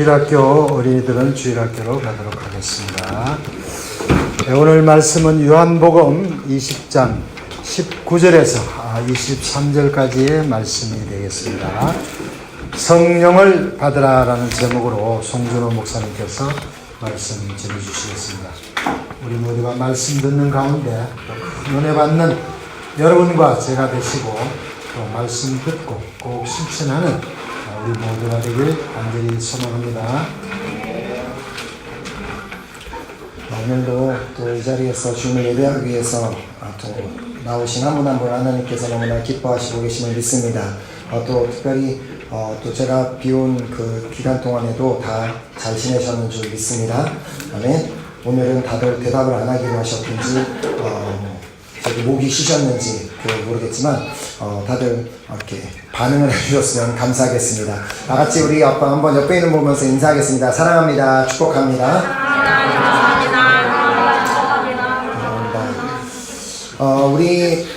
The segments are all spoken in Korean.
주일학교 어린이들은 주일학교로 가도록 하겠습니다. 오늘 말씀은 요한복음 20장 19절에서 23절까지의 말씀이 되겠습니다. 성령을 받으라라는 제목으로 송준호 목사님께서 말씀 전해주시겠습니다. 우리 모두가 말씀 듣는 가운데 큰 은혜 받는 여러분과 제가 되시고 또 말씀 듣고 꼭 실천하는 우리 모두가 되길 간절히 소망합니다. 오늘도 또 이 자리에서 주님을 예배하기 위해서 또 나오신 한 분 한 분 하나님께서 너무나 기뻐하시고 계심을 믿습니다. 또 특별히 또 제가 비온 그 기간 동안에도 다 잘 지내셨는 줄 믿습니다. 아멘. 오늘은 다들 대답을 안 하기로 하셨든지 저기 목이 쉬셨는지 모르겠지만 다들 이렇게 반응을 해주셨으면 감사하겠습니다. 다 같이 우리 아빠 한번 옆에 있는 보면서 인사하겠습니다. 사랑합니다. 축복합니다. 우리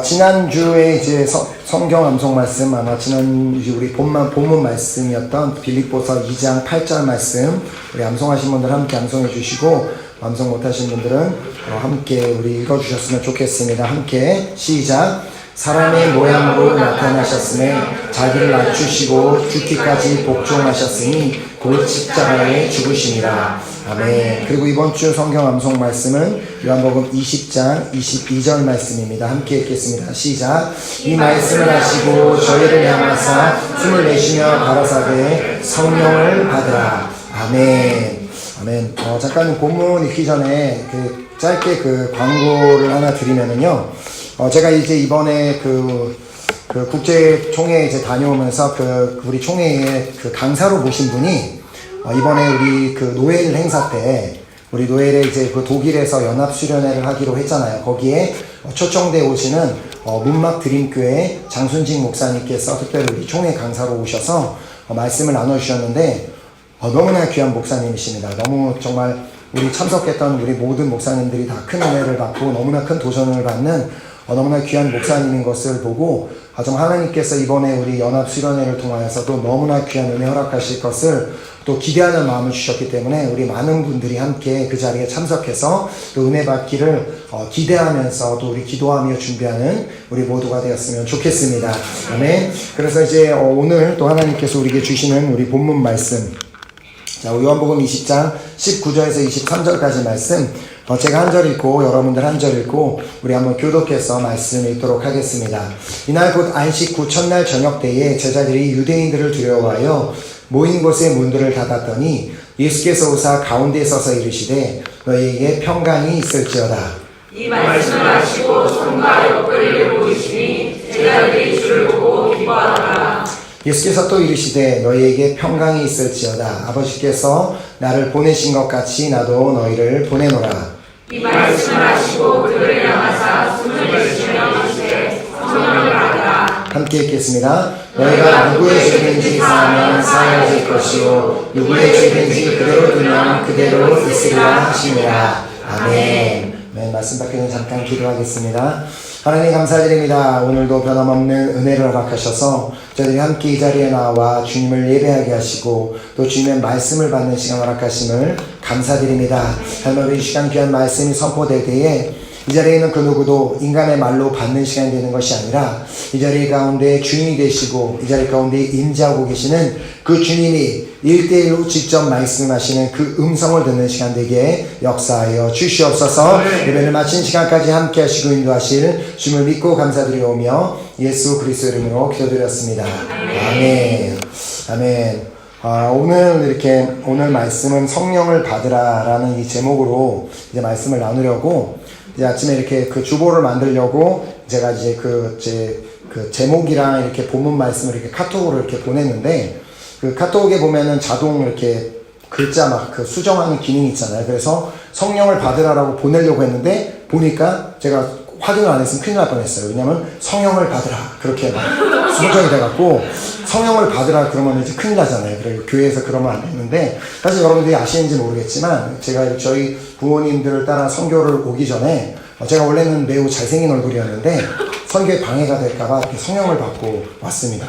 지난주에 이제 성경 암송 말씀, 아마 지난주 우리 본문 말씀이었던 빌립보서 2장 8절 말씀, 우리 암송하신 분들 함께 암송해 주시고, 암송 못하신 분들은 함께 우리 읽어주셨으면 좋겠습니다. 함께 시작. 사람의 모양으로 나타나셨음에 자기를 낮추시고 죽기까지 복종하셨으니 곧 십자가에 죽으시니라. 아멘. 그리고 이번 주 성경 암송 말씀은 요한복음 20장 22절 말씀입니다. 함께 읽겠습니다. 시작. 이 말씀을 하시고 저희를 향하사 숨을 내쉬며 가라사대 성령을 받으라. 아멘. 아멘. 잠깐 본문 읽기 전에 짧게 광고를 하나 드리면은요. 제가 이제 이번에 국제 총회 이제 다녀오면서 우리 총회에 강사로 모신 분이 이번에 우리 노엘 행사 때 우리 노엘에 이제 독일에서 연합 수련회를 하기로 했잖아요. 거기에 초청돼 오시는 문막 드림교회 장순직 목사님께서 특별히 우리 총회 강사로 오셔서 말씀을 나눠주셨는데 너무나 귀한 목사님이십니다. 너무 정말 우리 참석했던 우리 모든 목사님들이 다 큰 은혜를 받고 너무나 큰 도전을 받는 너무나 귀한 목사님인 것을 보고 정말 하나님께서 이번에 우리 연합 수련회를 통하여서도 너무나 귀한 은혜 허락하실 것을 또 기대하는 마음을 주셨기 때문에 우리 많은 분들이 함께 그 자리에 참석해서 또 은혜 받기를 기대하면서 또 우리 기도하며 준비하는 우리 모두가 되었으면 좋겠습니다. 아멘. 그래서 이제 오늘 또 하나님께서 우리에게 주시는 우리 본문 말씀, 자, 요한복음 20장 19절에서 23절까지 말씀, 제가 한 절 읽고 여러분들 한 절 읽고 우리 한번 교독해서 말씀 읽도록 하겠습니다. 이날 곧 안식 후 첫날 저녁 때에 제자들이 유대인들을 두려워하여 모인 곳의 문들을 닫았더니 예수께서 오사 가운데 서서 이르시되 너희에게 평강이 있을지어다. 이 말씀을 하시고 손과 옆구리를 보이시니 제자들이 주를 보고 기뻐하더라. 예수께서 또 이르시되 너희에게 평강이 있을지어다. 아버지께서 나를 보내신 것 같이 나도 너희를 보내노라. 이 말씀을 하시고 그들을 향하사 숨을 내쉬며 이르시되 성령을 받으라. 함께 읽겠습니다. 너희가 누구의 죄든지 사하면 사하여질 것이요 누구의 죄든지 그대로 두면 그대로 있으리라 하시니라. 아멘. 말씀 받기 전에 잠깐 기도하겠습니다. 하나님 감사드립니다. 오늘도 변함없는 은혜를 허락하셔서 저희들이 함께 이 자리에 나와 주님을 예배하게 하시고 또 주님의 말씀을 받는 시간 허락하심을 감사드립니다. 하나님 이 시간 귀한 말씀이 선포될 때에 이 자리에 있는 그 누구도 인간의 말로 받는 시간이 되는 것이 아니라 이 자리 가운데 주인이 되시고 이 자리 가운데 임재하고 계시는 그 주님이 1대1로 직접 말씀하시는 그 음성을 듣는 시간 되게 역사하여 주시옵소서. 예배를 마친 시간까지 함께 하시고 인도하실 주님을 믿고 감사드리오며 예수 그리스도 이름으로 기도드렸습니다. 아멘. 아멘. 오늘 말씀은 성령을 받으라라는 이 제목으로 이제 말씀을 나누려고 이제 아침에 이렇게 주보를 만들려고 제가 이제 제 제목이랑 이렇게 본문 말씀을 이렇게 카톡으로 이렇게 보냈는데 카톡에 보면은 자동 이렇게 글자 막 수정하는 기능이 있잖아요. 그래서 성령을 받으라라고 보내려고 했는데 보니까 제가 확인을 안 했으면 큰일 날 뻔했어요. 왜냐면 성령을 받으라 그렇게 막 수정이 돼갖고 성령을 받으라 그러면 이제 큰일 나잖아요. 그리고 교회에서 그러면 안 되는데 사실 여러분들이 아시는지 모르겠지만 제가 저희 부모님들을 따라 선교를 오기 전에 제가 원래는 매우 잘생긴 얼굴이었는데 선교에 방해가 될까봐 성령을 받고 왔습니다.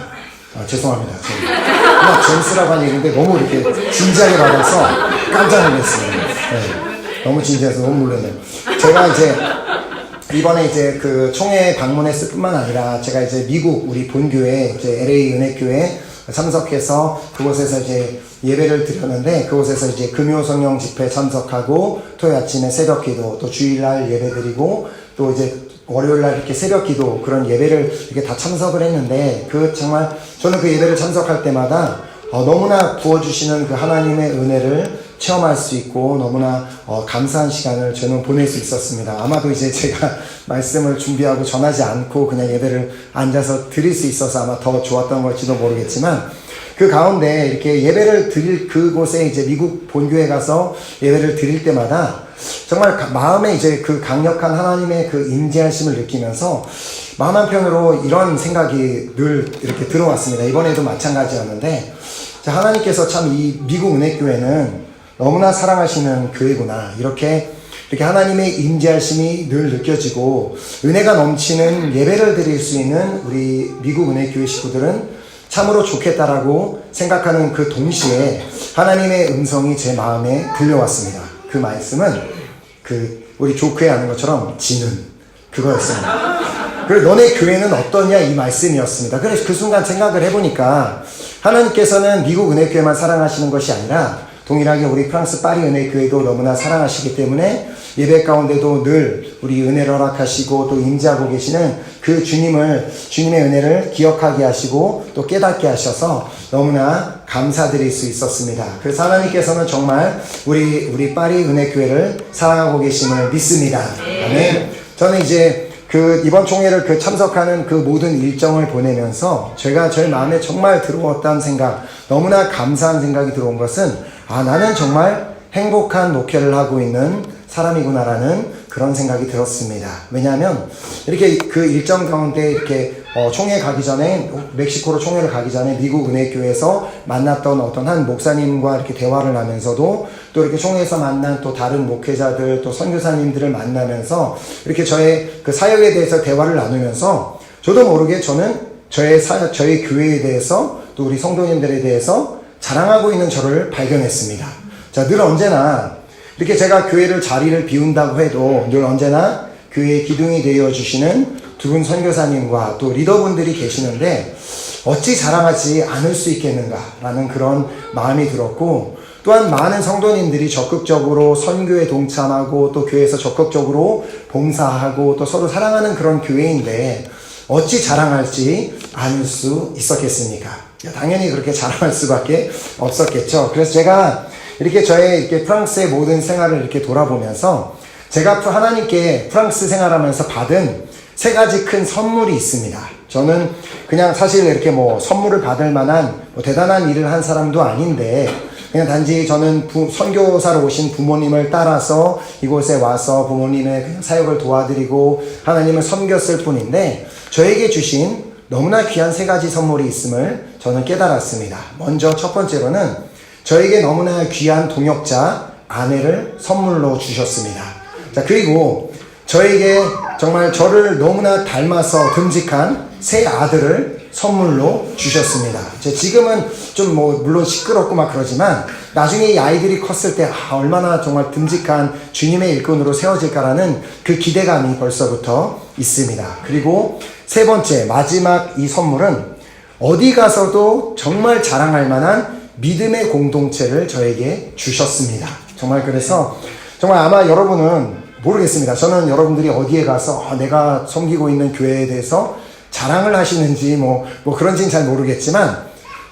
죄송합니다. 그냥 제임스라고 하는 얘기인데 너무 이렇게 진지하게 받아서 깜짝 놀랐습니다. 네, 너무 진지해서 너무 놀랐네요. 제가 이제 이번에 이제 그 총회 방문했을 뿐만 아니라 제가 이제 미국 우리 본교회 이제 LA 은혜교회 참석해서 그곳에서 이제 예배를 드렸는데 그곳에서 이제 금요 성령 집회 참석하고 토요일 아침에 새벽 기도 또 주일날 예배 드리고 또 이제 월요일날 이렇게 새벽 기도 그런 예배를 이렇게 다 참석을 했는데 그 정말 저는 그 예배를 참석할 때마다 너무나 부어주시는 그 하나님의 은혜를 체험할 수 있고 너무나 감사한 시간을 저는 보낼 수 있었습니다. 아마도 이제 제가 말씀을 준비하고 전하지 않고 그냥 예배를 앉아서 드릴 수 있어서 아마 더 좋았던 걸지도 모르겠지만 그 가운데 이렇게 예배를 드릴 그곳에 이제 미국 본교에 가서 예배를 드릴 때마다 정말 마음에 이제 그 강력한 하나님의 그 임재하심을 느끼면서 마음 한편으로 이런 생각이 늘 이렇게 들어왔습니다. 이번에도 마찬가지였는데 하나님께서 참 이 미국 은혜교회는 너무나 사랑하시는 교회구나. 이렇게 하나님의 임재하심이 늘 느껴지고 은혜가 넘치는 예배를 드릴 수 있는 우리 미국 은혜교회 식구들은 참으로 좋겠다라고 생각하는 그 동시에 하나님의 음성이 제 마음에 들려왔습니다. 그 말씀은 우리 조크에 아는 것처럼 지는 그거였습니다. 그래서 너네 교회는 어떠냐 이 말씀이었습니다. 그래서 그 순간 생각을 해보니까 하나님께서는 미국 은혜교회만 사랑하시는 것이 아니라 동일하게 우리 프랑스 파리 은혜교회도 너무나 사랑하시기 때문에 예배 가운데도 늘 우리 은혜를 허락하시고 또 임재하고 계시는 그 주님의 은혜를 기억하게 하시고 또 깨닫게 하셔서 너무나 감사드릴 수 있었습니다. 그래서 하나님께서는 정말 우리 파리 은혜교회를 사랑하고 계심을 믿습니다. 아멘. 저는 이제 이번 총회를 참석하는 그 모든 일정을 보내면서 저희 마음에 정말 들어왔다는 생각, 너무나 감사한 생각이 들어온 것은 나는 정말 행복한 목회를 하고 있는 사람이구나라는 그런 생각이 들었습니다. 왜냐하면 이렇게 그 일정 가운데 이렇게 총회 가기 전에 멕시코로 총회를 가기 전에 미국 은혜교회에서 만났던 어떤 한 목사님과 이렇게 대화를 하면서도 또 이렇게 총회에서 만난 또 다른 목회자들 또 선교사님들을 만나면서 이렇게 저의 그 사역에 대해서 대화를 나누면서 저도 모르게 저는 저희 교회에 대해서 또 우리 성도님들에 대해서 자랑하고 있는 저를 발견했습니다. 자, 늘 언제나 이렇게 제가 교회를 자리를 비운다고 해도 늘 언제나 교회의 기둥이 되어주시는 두 분 선교사님과 또 리더분들이 계시는데 어찌 자랑하지 않을 수 있겠는가라는 그런 마음이 들었고 또한 많은 성도님들이 적극적으로 선교에 동참하고 또 교회에서 적극적으로 봉사하고 또 서로 사랑하는 그런 교회인데 어찌 자랑할지 않을 수 있었겠습니까? 당연히 그렇게 자랑할 수밖에 없었겠죠. 그래서 제가 이렇게 저의 프랑스의 모든 생활을 이렇게 돌아보면서 제가 하나님께 프랑스 생활하면서 받은 세 가지 큰 선물이 있습니다. 저는 그냥 사실 이렇게 선물을 받을 만한 대단한 일을 한 사람도 아닌데 그냥 단지 저는 선교사로 오신 부모님을 따라서 이곳에 와서 부모님의 그냥 사역을 도와드리고 하나님을 섬겼을 뿐인데 저에게 주신 너무나 귀한 세 가지 선물이 있음을 저는 깨달았습니다. 먼저 첫 번째로는 저에게 너무나 귀한 동역자 아내를 선물로 주셨습니다. 자, 그리고 저에게 정말 저를 너무나 닮아서 듬직한 세 아들을 선물로 주셨습니다. 지금은 좀 물론 시끄럽고 막 그러지만 나중에 이 아이들이 컸을 때 얼마나 정말 듬직한 주님의 일꾼으로 세워질까라는 그 기대감이 벌써부터 있습니다. 그리고 세 번째 마지막 이 선물은 어디 가서도 정말 자랑할 만한 믿음의 공동체를 저에게 주셨습니다. 정말 그래서 정말 아마 여러분은 모르겠습니다. 저는 여러분들이 어디에 가서 내가 섬기고 있는 교회에 대해서 자랑을 하시는지 그런지는 잘 모르겠지만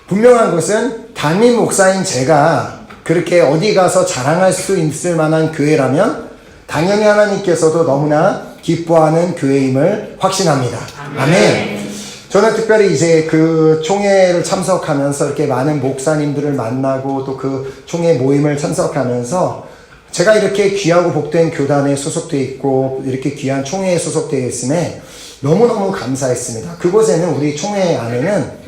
분명한 것은 담임 목사인 제가 그렇게 어디 가서 자랑할 수 있을 만한 교회라면 당연히 하나님께서도 너무나 기뻐하는 교회임을 확신합니다. 아멘. 저는 특별히 이제 그 총회를 참석하면서 이렇게 많은 목사님들을 만나고 또 그 총회 모임을 참석하면서 제가 이렇게 귀하고 복된 교단에 소속되어 있고 이렇게 귀한 총회에 소속되어 있음에 너무너무 감사했습니다. 그곳에는 우리 총회 안에는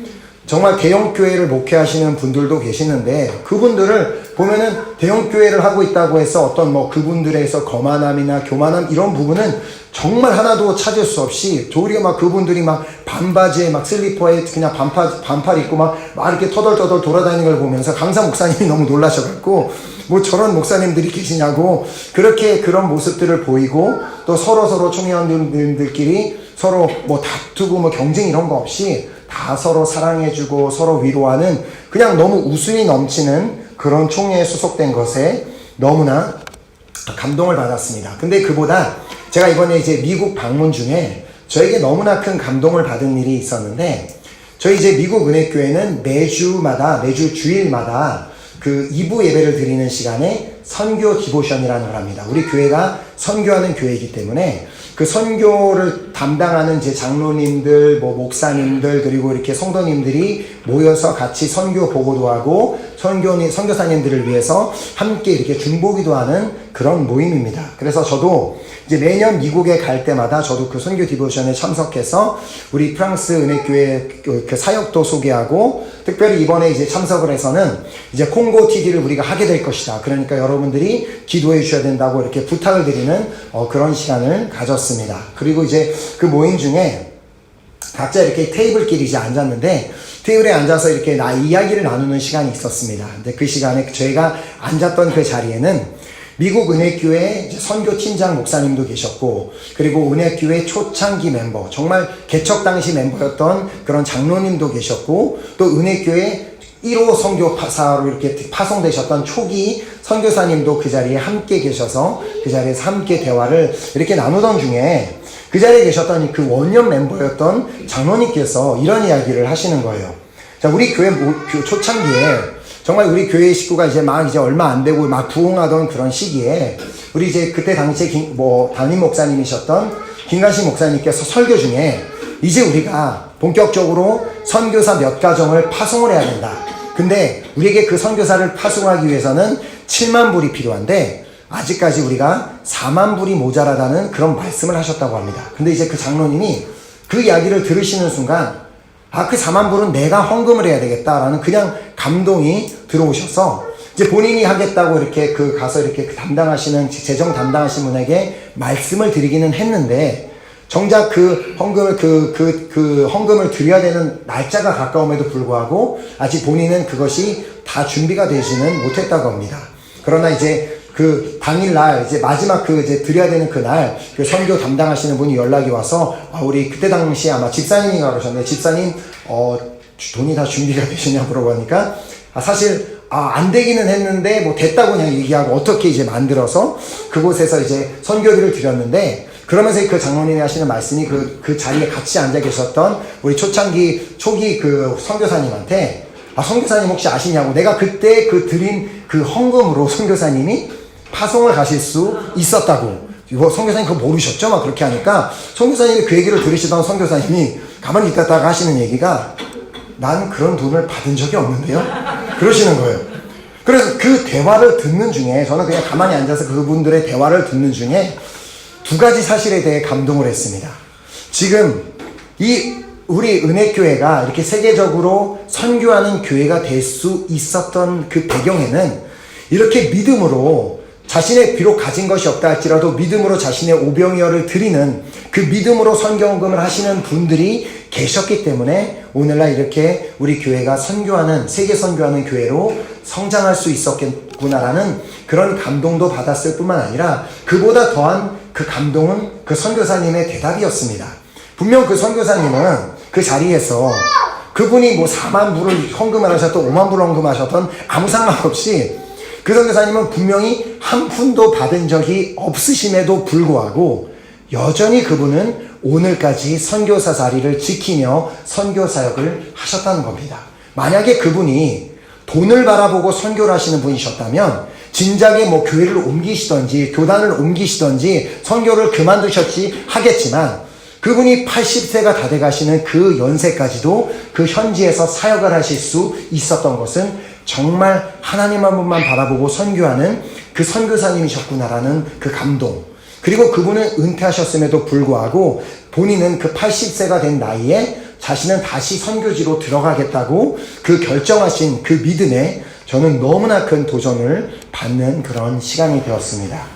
정말 대형교회를 목회하시는 분들도 계시는데 그분들을 보면은 대형교회를 하고 있다고 해서 어떤 그분들에서 거만함이나 교만함 이런 부분은 정말 하나도 찾을 수 없이 도리어 막 그분들이 막 반바지에 막 슬리퍼에 그냥 반팔 입고 막 이렇게 터덜터덜 돌아다니는 걸 보면서 강사 목사님이 너무 놀라셔갖고 뭐 저런 목사님들이 계시냐고 그렇게 그런 모습들을 보이고 또 서로 청년들끼리 서로 뭐 다투고 뭐 경쟁 이런 거 없이 다 서로 사랑해주고 서로 위로하는 그냥 너무 웃음이 넘치는 그런 총회에 소속된 것에 너무나 감동을 받았습니다. 근데 그보다 제가 이번에 이제 미국 방문 중에 저에게 너무나 큰 감동을 받은 일이 있었는데 저희 이제 미국 은혜교회는 매주 주일마다 그 2부 예배를 드리는 시간에 선교 디보션이라는 걸 합니다. 우리 교회가 선교하는 교회이기 때문에 그 선교를 담당하는 제 장로님들, 뭐 목사님들 그리고 이렇게 성도님들이 모여서 같이 선교 보고도 하고 선교사님들을 위해서 함께 이렇게 중보기도 하는 그런 모임입니다. 그래서 저도 이제 매년 미국에 갈 때마다 저도 그 선교 디보션에 참석해서 우리 프랑스 은혜교회 그 사역도 소개하고 특별히 이번에 이제 참석을 해서는 이제 콩고 TD를 우리가 하게 될 것이다. 그러니까 여러분들이 기도해 주셔야 된다고 이렇게 부탁을 드리는 그런 시간을 가졌습니다. 그리고 이제 그 모임 중에 각자 이렇게 테이블끼리 이제 앉았는데 테이블에 앉아서 이렇게 이야기를 나누는 시간이 있었습니다. 근데 그 시간에 저희가 앉았던 그 자리에는 미국 은혜교회 선교팀장 목사님도 계셨고 그리고 은혜교회 초창기 멤버 정말 개척 당시 멤버였던 그런 장로님도 계셨고 또 은혜교회 1호 선교사로 이렇게 파송되셨던 초기 선교사님도 그 자리에 함께 계셔서 그 자리에서 함께 대화를 이렇게 나누던 중에 그 자리에 계셨던 그 원년 멤버였던 장로님께서 이런 이야기를 하시는 거예요. 자, 우리 교회 초창기에 정말 우리 교회 식구가 이제 얼마 안 되고 막 부흥하던 그런 시기에 우리 이제 그때 당시에 담임 목사님이셨던 김가시 목사님께서 설교 중에 이제 우리가 본격적으로 선교사 몇 가정을 파송을 해야 된다. 근데 우리에게 그 선교사를 파송하기 위해서는 7만 불이 필요한데 아직까지 우리가 4만 불이 모자라다는 그런 말씀을 하셨다고 합니다. 근데 이제 그 장로님이 그 이야기를 들으시는 순간 그 4만 불은 내가 헌금을 해야 되겠다라는 그냥 감동이 들어오셔서 이제 본인이 하겠다고 이렇게 가서 이렇게 재정 담당하시는 분에게 말씀을 드리기는 했는데 정작 그 헌금을 드려야 되는 날짜가 가까움에도 불구하고 아직 본인은 그것이 다 준비가 되지는 못했다고 합니다. 그러나 이제 그 당일날 이제 마지막 이제 드려야 되는 그날 그 선교 담당하시는 분이 연락이 와서 우리 그때 당시에 아마 집사님인가 그러셨는데 집사님 돈이 다 준비가 되시냐 물어보니까 사실 안 되기는 했는데 뭐 됐다고 그냥 얘기하고 어떻게 이제 만들어서 그곳에서 이제 선교비를 드렸는데 그러면서 그 장로님이 하시는 말씀이 그 자리에 같이 앉아 계셨던 우리 초기 그 선교사님한테 선교사님 혹시 아시냐고 내가 그때 드린 그 헌금으로 선교사님이 파송을 가실 수 있었다고. 이거 선교사님 그거 모르셨죠? 막 그렇게 하니까 선교사님이 그 얘기를 들으시던 선교사님이 가만히 있다가 하시는 얘기가 난 그런 돈을 받은 적이 없는데요? 그러시는 거예요. 그래서 그 대화를 듣는 중에 저는 그냥 가만히 앉아서 그분들의 대화를 듣는 중에 두 가지 사실에 대해 감동을 했습니다. 지금 우리 은혜교회가 이렇게 세계적으로 선교하는 교회가 될 수 있었던 그 배경에는 이렇게 믿음으로 자신의 비록 가진 것이 없다 할지라도 믿음으로 자신의 오병이어를 드리는 그 믿음으로 선교헌금을 하시는 분들이 계셨기 때문에 오늘날 이렇게 우리 교회가 세계 선교하는 교회로 성장할 수 있었겠구나라는 그런 감동도 받았을 뿐만 아니라 그보다 더한 그 감동은 그 선교사님의 대답이었습니다. 분명 그 선교사님은 그 자리에서 그분이 뭐 4만 불을 헌금을 하셨던 5만 불을 헌금하셨던 아무 상관없이 그 선교사님은 분명히 한 푼도 받은 적이 없으심에도 불구하고 여전히 그분은 오늘까지 선교사 자리를 지키며 선교사역을 하셨다는 겁니다. 만약에 그분이 돈을 바라보고 선교를 하시는 분이셨다면 진작에 뭐 교회를 옮기시던지 교단을 옮기시던지 선교를 그만두셨지 하겠지만 그분이 80세가 다 돼가시는 그 연세까지도 그 현지에서 사역을 하실 수 있었던 것은 정말 하나님 한 분만 바라보고 선교하는 그 선교사님이셨구나라는 그 감동. 그리고 그분은 은퇴하셨음에도 불구하고 본인은 그 80세가 된 나이에 자신은 다시 선교지로 들어가겠다고 그 결정하신 그 믿음에 저는 너무나 큰 도전을 받는 그런 시간이 되었습니다.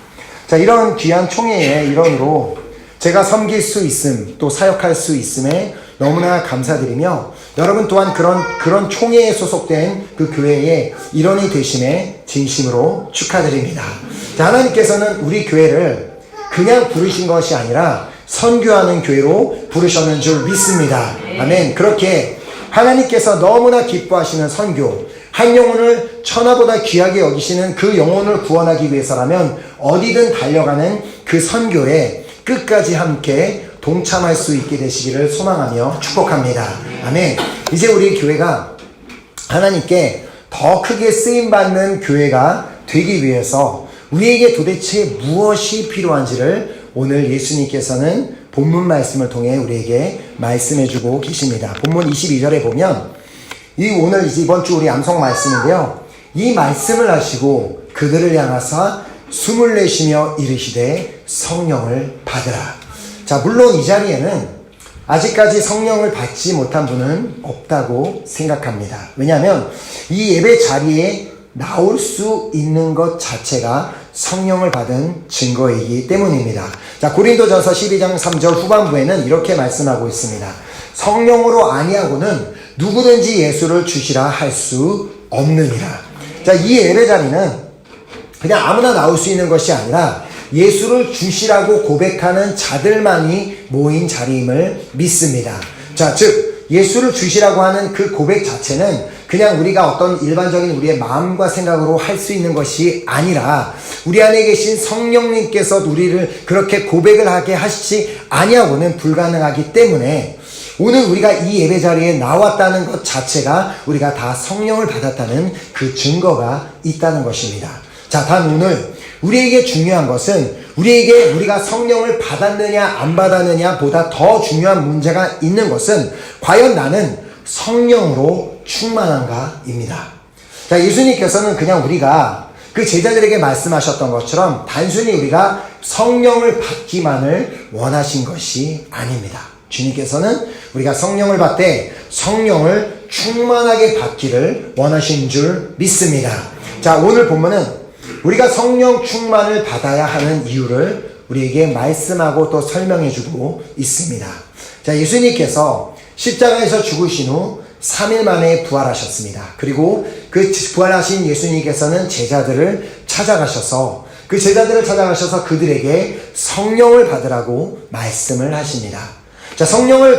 자, 이런 귀한 총회의 일원으로 제가 섬길 수 있음, 또 사역할 수 있음에 너무나 감사드리며, 여러분 또한 그런 총회에 소속된 그 교회의 일원이 되심에 진심으로 축하드립니다. 자, 하나님께서는 우리 교회를 그냥 부르신 것이 아니라 선교하는 교회로 부르셨는 줄 믿습니다. 아멘. 그렇게 하나님께서 너무나 기뻐하시는 선교, 한 영혼을 천하보다 귀하게 여기시는 그 영혼을 구원하기 위해서라면 어디든 달려가는 그 선교에 끝까지 함께 동참할 수 있게 되시기를 소망하며 축복합니다. 아멘. 이제 우리 교회가 하나님께 더 크게 쓰임받는 교회가 되기 위해서 우리에게 도대체 무엇이 필요한지를 오늘 예수님께서는 본문 말씀을 통해 우리에게 말씀해주고 계십니다. 본문 22절에 보면 이번 주 우리 암송 말씀인데요. 이 말씀을 하시고 그들을 향하사 숨을 내쉬며 이르시되 성령을 받으라. 자, 물론 이 자리에는 아직까지 성령을 받지 못한 분은 없다고 생각합니다. 왜냐하면 이 예배 자리에 나올 수 있는 것 자체가 성령을 받은 증거이기 때문입니다. 자, 고린도전서 12장 3절 후반부에는 이렇게 말씀하고 있습니다. 성령으로 아니하고는 누구든지 예수를 주시라 할 수 없느니라. 자, 이 예배 자리는 그냥 아무나 나올 수 있는 것이 아니라 예수를 주시라고 고백하는 자들만이 모인 자리임을 믿습니다. 자, 즉 예수를 주시라고 하는 그 고백 자체는 그냥 우리가 어떤 일반적인 우리의 마음과 생각으로 할 수 있는 것이 아니라 우리 안에 계신 성령님께서 우리를 그렇게 고백을 하게 하시지 아니하고는 불가능하기 때문에 오늘 우리가 이 예배 자리에 나왔다는 것 자체가 우리가 다 성령을 받았다는 그 증거가 있다는 것입니다. 자, 단 오늘 우리에게 중요한 것은 우리가 성령을 받았느냐 안 받았느냐 보다 더 중요한 문제가 있는 것은 과연 나는 성령으로 충만한가 입니다. 자, 예수님께서는 그냥 우리가 그 제자들에게 말씀하셨던 것처럼 단순히 우리가 성령을 받기만을 원하신 것이 아닙니다. 주님께서는 우리가 성령을 받되 성령을 충만하게 받기를 원하신 줄 믿습니다. 자, 오늘 본문은 우리가 성령 충만을 받아야 하는 이유를 우리에게 말씀하고 또 설명해주고 있습니다. 자, 예수님께서 십자가에서 죽으신 후 3일 만에 부활하셨습니다. 그리고 그 부활하신 예수님께서는 제자들을 찾아가셔서 그들에게 성령을 받으라고 말씀을 하십니다. 자,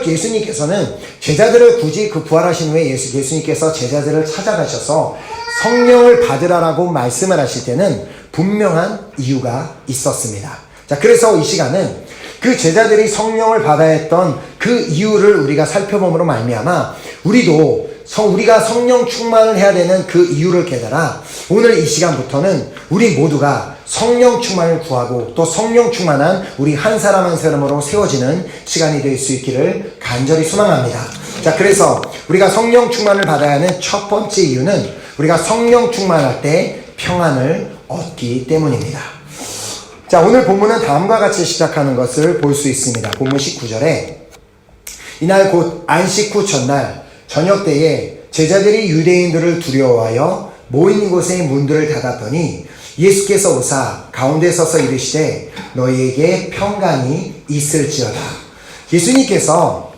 예수님께서는 제자들을 굳이 그 부활하신 후에 예수님께서 제자들을 찾아가셔서 성령을 받으라라고 말씀을 하실 때는 분명한 이유가 있었습니다. 자, 그래서 이 시간은 그 제자들이 성령을 받아야 했던 그 이유를 우리가 살펴봄으로 말미암아 우리가 성령 충만을 해야 되는 그 이유를 깨달아 오늘 이 시간부터는 우리 모두가 성령 충만을 구하고 또 성령 충만한 우리 한 사람 한 사람으로 세워지는 시간이 될 수 있기를 간절히 소망합니다. 자, 그래서 우리가 성령 충만을 받아야 하는 첫 번째 이유는 우리가 성령 충만할 때 평안을 얻기 때문입니다. 자, 오늘 본문은 다음과 같이 시작하는 것을 볼 수 있습니다. 본문 19절에 이날 곧 안식 후 전날 저녁 때에 제자들이 유대인들을 두려워하여 모인 곳의 문들을 닫았더니 예수께서 오사 가운데 서서 이르시되 너희에게 평강이 있을지어다. 예수님께서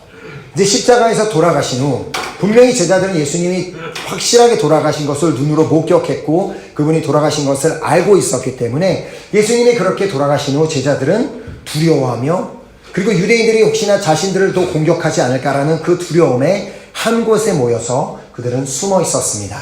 이제 십자가에서 돌아가신 후 분명히 제자들은 예수님이 확실하게 돌아가신 것을 눈으로 목격했고 그분이 돌아가신 것을 알고 있었기 때문에 예수님이 그렇게 돌아가신 후 제자들은 두려워하며 그리고 유대인들이 혹시나 자신들을 또 공격하지 않을까라는 그 두려움에 한 곳에 모여서 그들은 숨어 있었습니다.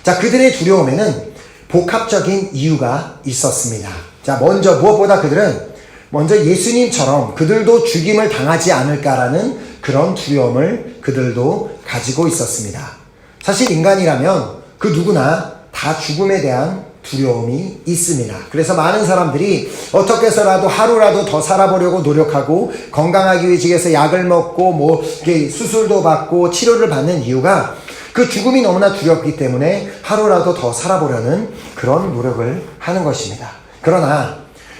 자, 그들의 두려움에는 복합적인 이유가 있었습니다. 자, 무엇보다 그들은 예수님처럼 그들도 죽임을 당하지 않을까라는 그런 두려움을 그들도 가지고 있었습니다. 사실 인간이라면 그 누구나 다 죽음에 대한 두려움이 있습니다. 그래서 많은 사람들이 어떻게 해서라도 하루라도 더 살아보려고 노력하고 건강하기 위해서 약을 먹고 수술도 받고 치료를 받는 이유가 그 죽음이 너무나 두렵기 때문에 하루라도 더 살아보려는 그런 노력을 하는 것입니다. 그러나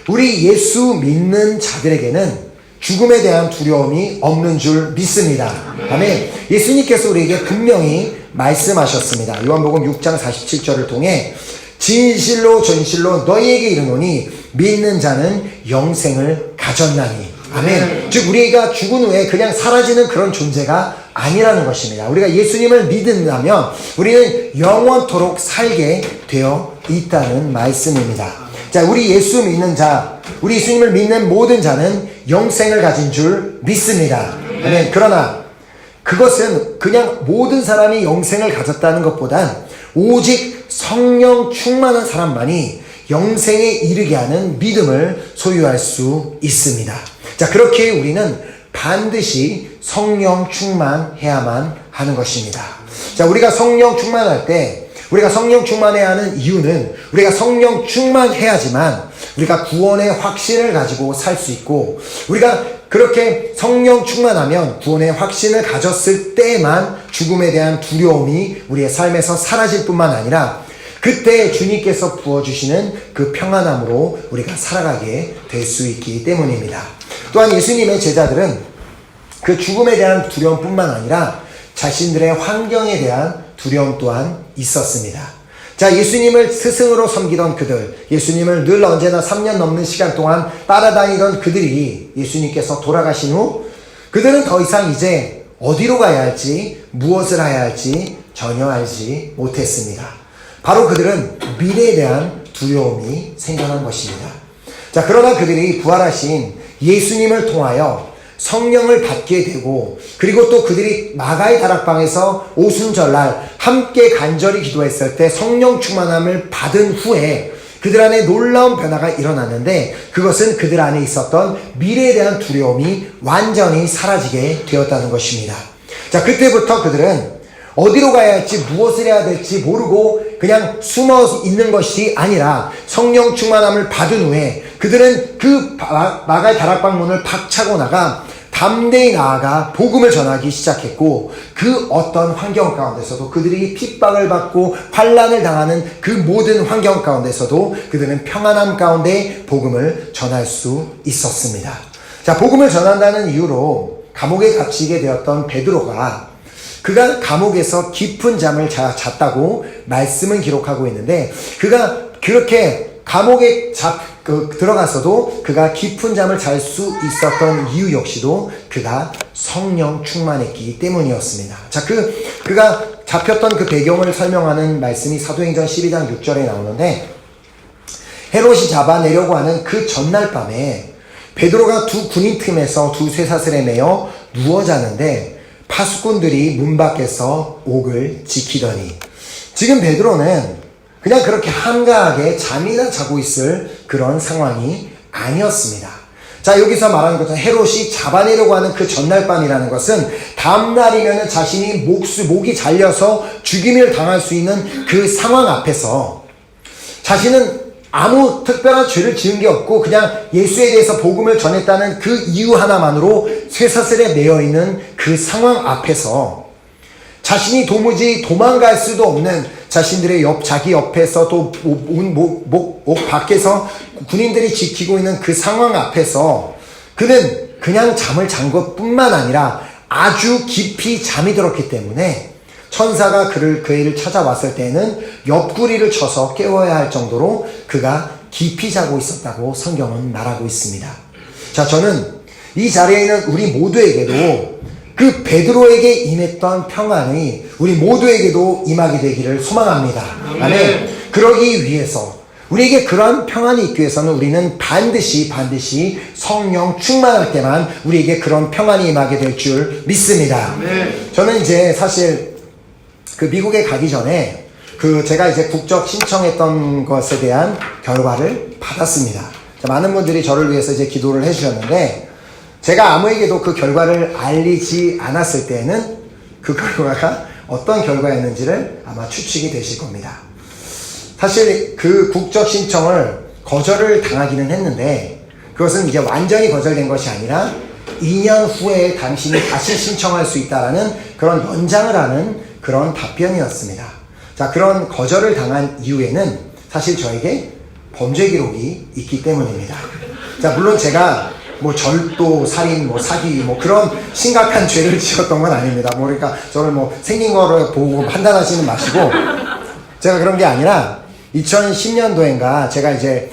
우리 예수 믿는 자들에게는 죽음에 대한 두려움이 없는 줄 믿습니다. 아멘. 예수님께서 우리에게 분명히 말씀하셨습니다. 요한복음 6장 47절을 통해 진실로 전실로 너희에게 이르노니 믿는 자는 영생을 가졌나니. 아멘. 즉 우리가 죽은 후에 그냥 사라지는 그런 존재가 아니라는 것입니다. 우리가 예수님을 믿는다면 우리는 영원토록 살게 되어 있다는 말씀입니다. 자, 우리 예수 믿는 자, 우리 예수님을 믿는 모든 자는 영생을 가진 줄 믿습니다. 아멘. 그러나 그것은 그냥 모든 사람이 영생을 가졌다는 것보단 오직 성령 충만한 사람만이 영생에 이르게 하는 믿음을 소유할 수 있습니다. 자, 그렇게 우리는 반드시 성령 충만해야만 하는 것입니다. 자, 우리가 성령 충만할 때, 우리가 성령 충만해야 하는 이유는 우리가 성령 충만해야지만 우리가 구원의 확신을 가지고 살 수 있고, 우리가 그렇게 성령 충만하면 구원의 확신을 가졌을 때만 죽음에 대한 두려움이 우리의 삶에서 사라질 뿐만 아니라 그때 주님께서 부어주시는 그 평안함으로 우리가 살아가게 될 수 있기 때문입니다. 또한 예수님의 제자들은 그 죽음에 대한 두려움뿐만 아니라 자신들의 환경에 대한 두려움 또한 있었습니다. 자, 예수님을 스승으로 섬기던 그들, 예수님을 늘 언제나 3년 넘는 시간 동안 따라다니던 그들이 예수님께서 돌아가신 후 그들은 더 이상 이제 어디로 가야 할지, 무엇을 해야 할지 전혀 알지 못했습니다. 바로 그들은 미래에 대한 두려움이 생겨난 것입니다. 자, 그러나 그들이 부활하신 예수님을 통하여 성령을 받게 되고, 그리고 또 그들이 마가의 다락방에서 오순절날 함께 간절히 기도했을 때 성령 충만함을 받은 후에 그들 안에 놀라운 변화가 일어났는데, 그것은 그들 안에 있었던 미래에 대한 두려움이 완전히 사라지게 되었다는 것입니다. 자, 그때부터 그들은 어디로 가야 할지 무엇을 해야 될지 모르고 그냥 숨어 있는 것이 아니라 성령 충만함을 받은 후에 그들은 그 마가의 다락방 문을 박차고 나가 담대히 나아가 복음을 전하기 시작했고, 그 어떤 환경 가운데서도 그들이 핍박을 받고 환난을 당하는 그 모든 환경 가운데서도 그들은 평안함 가운데 복음을 전할 수 있었습니다. 자, 복음을 전한다는 이유로 감옥에 갇히게 되었던 베드로가 그가 감옥에서 깊은 잠을 잤다고 말씀은 기록하고 있는데, 그가 그렇게 감옥에 들어가서도 그가 깊은 잠을 잘 수 있었던 이유 역시도 그가 성령 충만했기 때문이었습니다. 자, 그가 잡혔던 그 배경을 설명하는 말씀이 사도행전 12장 6절에 나오는데, 헤롯이 잡아내려고 하는 그 전날 밤에 베드로가 두 군인 틈에서 두 쇠사슬에 매여 누워 자는데 파수꾼들이 문 밖에서 옥을 지키더니, 지금 베드로는 그냥 그렇게 한가하게 잠이나 자고 있을 그런 상황이 아니었습니다. 자, 여기서 말하는 것은 헤롯이 잡아내려고 하는 그 전날 밤이라는 것은 다음날이면 자신이 목이 잘려서 죽임을 당할 수 있는 그 상황 앞에서 자신은 아무 특별한 죄를 지은 게 없고 그냥 예수에 대해서 복음을 전했다는 그 이유 하나만으로 쇠사슬에 매여있는 그 상황 앞에서 자신이 도무지 도망갈 수도 없는 자신들의 자기 옆에서 또 옥 밖에서 군인들이 지키고 있는 그 상황 앞에서 그는 그냥 잠을 잔 것뿐만 아니라 아주 깊이 잠이 들었기 때문에 천사가 그 애를 찾아왔을 때는 옆구리를 쳐서 깨워야 할 정도로 그가 깊이 자고 있었다고 성경은 말하고 있습니다. 자, 저는 이 자리에 있는 우리 모두에게도 그 베드로에게 임했던 평안이 우리 모두에게도 임하게 되기를 소망합니다. 아멘. 그러기 위해서 우리에게 그러한 평안이 있기 위해서는 우리는 반드시 성령 충만할 때만 우리에게 그런 평안이 임하게 될 줄 믿습니다. 저는 이제 사실 그 미국에 가기 전에 제가 이제 국적 신청했던 것에 대한 결과를 받았습니다. 많은 분들이 저를 위해서 이제 기도를 해주셨는데, 제가 아무에게도 그 결과를 알리지 않았을 때에는 그 결과가 어떤 결과였는지를 아마 추측이 되실 겁니다. 사실 그 국적 신청을 거절을 당하기는 했는데, 그것은 이제 완전히 거절된 것이 아니라 2년 후에 당신이 다시 신청할 수 있다라는 그런 연장을 하는 그런 답변이었습니다. 자, 그런 거절을 당한 이유에는 사실 저에게 범죄 기록이 있기 때문입니다. 자, 물론 제가 절도, 살인, 사기, 그런 심각한 죄를 지었던 건 아닙니다. 그러니까 저를 생긴 거를 보고 판단하지는 마시고, 제가 그런 게 아니라 2010년도인가 제가 이제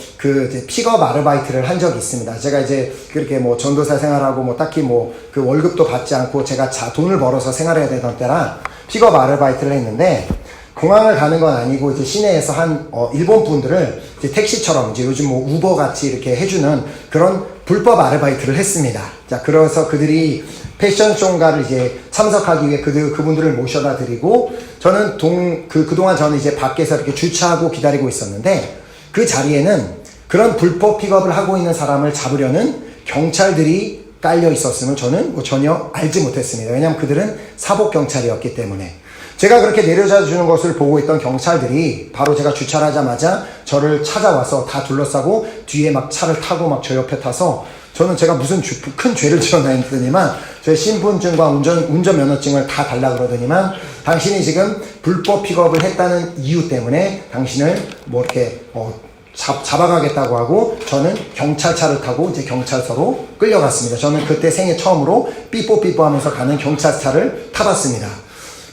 이제 픽업 아르바이트를 한 적이 있습니다. 제가 이제 그렇게 뭐 전도사 생활하고 뭐 딱히 뭐 그 월급도 받지 않고 제가 돈을 벌어서 생활해야 되던 때라 픽업 아르바이트를 했는데, 공항을 가는 건 아니고 이제 시내에서 일본 분들을 이제 택시처럼 이제 요즘 뭐 우버 같이 이렇게 해주는 그런 불법 아르바이트를 했습니다. 자, 그래서 그들이 패션쇼인가를 이제 참석하기 위해 그분들을 모셔다 드리고, 저는 그동안 저는 이제 밖에서 이렇게 주차하고 기다리고 있었는데, 그 자리에는 그런 불법 픽업을 하고 있는 사람을 잡으려는 경찰들이 깔려 있었음을 저는 뭐 전혀 알지 못했습니다. 왜냐하면 그들은 사복 경찰이었기 때문에. 제가 그렇게 내려다 주는 것을 보고 있던 경찰들이 바로 제가 주차를 하자마자 저를 찾아와서 다 둘러싸고 뒤에 막 차를 타고 막 저 옆에 타서, 저는 제가 무슨 큰 죄를 지었나 했더니만 제 신분증과 운전면허증을 다 달라 그러더니만, 당신이 지금 불법 픽업을 했다는 이유 때문에 당신을 뭐 이렇게 잡아가겠다고 하고, 저는 경찰차를 타고 이제 경찰서로 끌려갔습니다. 저는 그때 생애 처음으로 삐뽀삐뽀 하면서 가는 경찰차를 타봤습니다.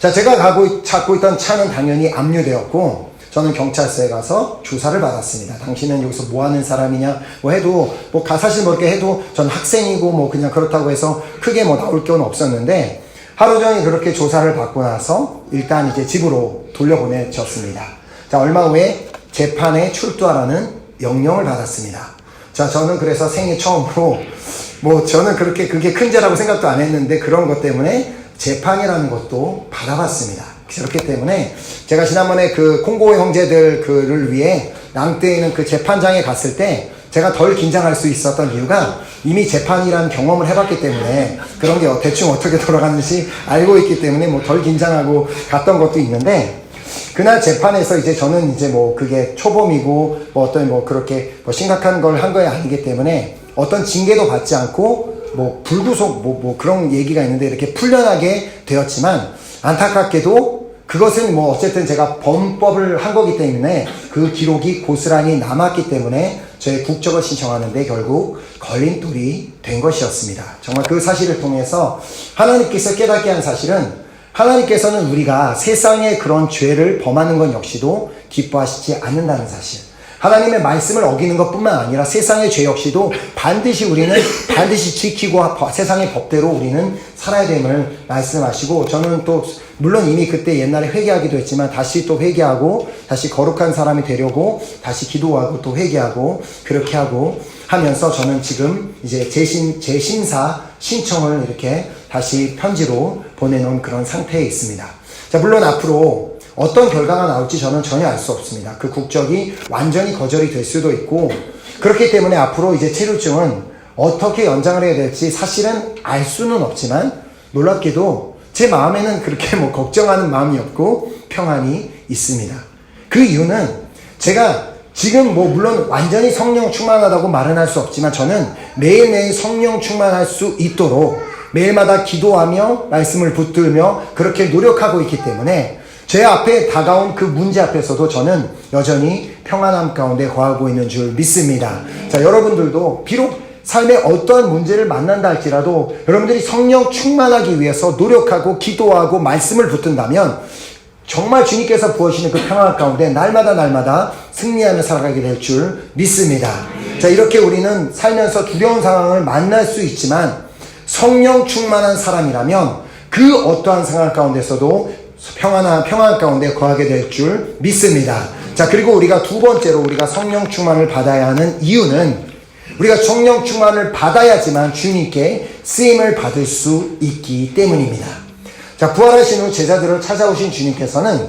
자, 제가 찾고 있던 차는 당연히 압류되었고, 저는 경찰서에 가서 조사를 받았습니다. 당신은 여기서 뭐 하는 사람이냐, 뭐 해도, 사실 뭐 이렇게 해도 전 학생이고 뭐 그냥 그렇다고 해서 크게 뭐 나올 건 없었는데, 하루 종일 그렇게 조사를 받고 나서 일단 이제 집으로 돌려보내졌습니다. 자, 얼마 후에 재판에 출두하라는 명령을 받았습니다. 자, 저는 그래서 생애 처음으로, 저는 그게 큰 죄라고 생각도 안 했는데, 그런 것 때문에 재판이라는 것도 받아봤습니다. 그렇기 때문에 제가 지난번에 그 콩고의 형제들을 위해 낭뜨에 있는 그 재판장에 갔을 때 제가 덜 긴장할 수 있었던 이유가, 이미 재판이라는 경험을 해봤기 때문에 그런 게 대충 어떻게 돌아가는지 알고 있기 때문에 뭐 덜 긴장하고 갔던 것도 있는데, 그날 재판에서 이제 저는 이제 그게 초범이고 그렇게 심각한 걸 한 거 아니기 때문에 어떤 징계도 받지 않고 불구속 그런 얘기가 있는데 이렇게 풀려나게 되었지만, 안타깝게도 그것은 어쨌든 제가 범법을 한 거기 때문에 그 기록이 고스란히 남았기 때문에 저의 국적을 신청하는데 결국 걸림돌이 된 것이었습니다. 정말 그 사실을 통해서 하나님께서 깨닫게 한 사실은, 하나님께서는 우리가 세상의 그런 죄를 범하는 것 역시도 기뻐하시지 않는다는 사실. 하나님의 말씀을 어기는 것뿐만 아니라 세상의 죄 역시도 우리는 반드시 지키고 세상의 법대로 우리는 살아야 됨을 말씀하시고, 저는 또 물론 이미 그때 옛날에 회개하기도 했지만 다시 또 회개하고 다시 거룩한 사람이 되려고 다시 기도하고 또 회개하고 그렇게 하고 하면서, 저는 지금 이제 재심사 신청을 이렇게 다시 편지로 보내놓은 그런 상태에 있습니다. 자, 물론 앞으로 어떤 결과가 나올지 저는 전혀 알 수 없습니다. 그 국적이 완전히 거절이 될 수도 있고, 그렇기 때문에 앞으로 이제 체류증은 어떻게 연장을 해야 될지 사실은 알 수는 없지만, 놀랍게도 제 마음에는 그렇게 걱정하는 마음이 없고 평안이 있습니다. 그 이유는 제가 지금 물론 완전히 성령 충만하다고 말은 할 수 없지만, 저는 매일매일 성령 충만할 수 있도록 매일마다 기도하며 말씀을 붙들며 그렇게 노력하고 있기 때문에 제 앞에 다가온 그 문제 앞에서도 저는 여전히 평안함 가운데 거하고 있는 줄 믿습니다. 자, 여러분들도 비록 삶에 어떠한 문제를 만난다 할지라도 여러분들이 성령 충만하기 위해서 노력하고 기도하고 말씀을 붙든다면 정말 주님께서 부어주시는 그 평안 가운데 날마다 승리하며 살아가게 될 줄 믿습니다. 자, 이렇게 우리는 살면서 두려운 상황을 만날 수 있지만 성령 충만한 사람이라면 그 어떠한 상황 가운데서도 평안 가운데 거하게 될 줄 믿습니다. 자, 그리고 우리가 두 번째로 우리가 성령 충만을 받아야 하는 이유는, 우리가 성령 충만을 받아야지만 주님께 쓰임을 받을 수 있기 때문입니다. 자, 부활하신 후 제자들을 찾아오신 주님께서는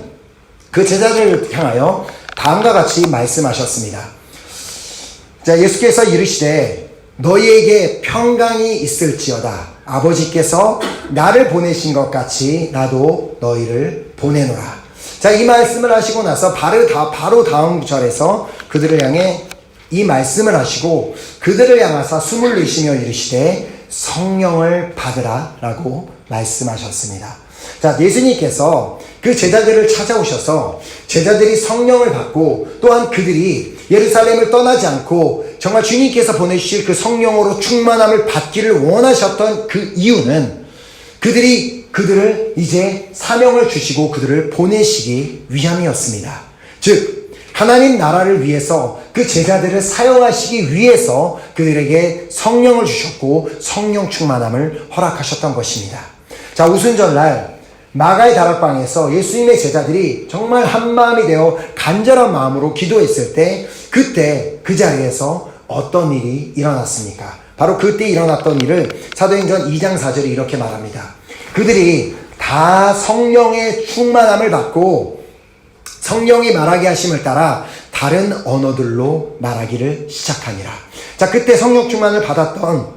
그 제자들을 향하여 다음과 같이 말씀하셨습니다. 자, 예수께서 이르시되 너희에게 평강이 있을지어다. 아버지께서 나를 보내신 것 같이 나도 너희를 보내노라. 자, 이 말씀을 하시고 나서 바로 다음 절에서 그들을 향해 이 말씀을 하시고 그들을 향하사 숨을 내쉬며 이르시되 성령을 받으라 라고 말씀하셨습니다. 자, 예수님께서 그 제자들을 찾아오셔서 제자들이 성령을 받고 또한 그들이 예루살렘을 떠나지 않고 정말 주님께서 보내주실 그 성령으로 충만함을 받기를 원하셨던 그 이유는 그들을 이제 사명을 주시고 그들을 보내시기 위함이었습니다. 즉 하나님 나라를 위해서 그 제자들을 사용하시기 위해서 그들에게 성령을 주셨고 성령 충만함을 허락하셨던 것입니다. 자, 우순절날 마가의 다락방에서 예수님의 제자들이 정말 한마음이 되어 간절한 마음으로 기도했을 때 그때 그 자리에서 어떤 일이 일어났습니까? 바로 그때 일어났던 일을 사도행전 2장 4절이 이렇게 말합니다. 그들이 다 성령의 충만함을 받고 성령이 말하게 하심을 따라 다른 언어들로 말하기를 시작하니라. 자, 그때 성령 충만을 받았던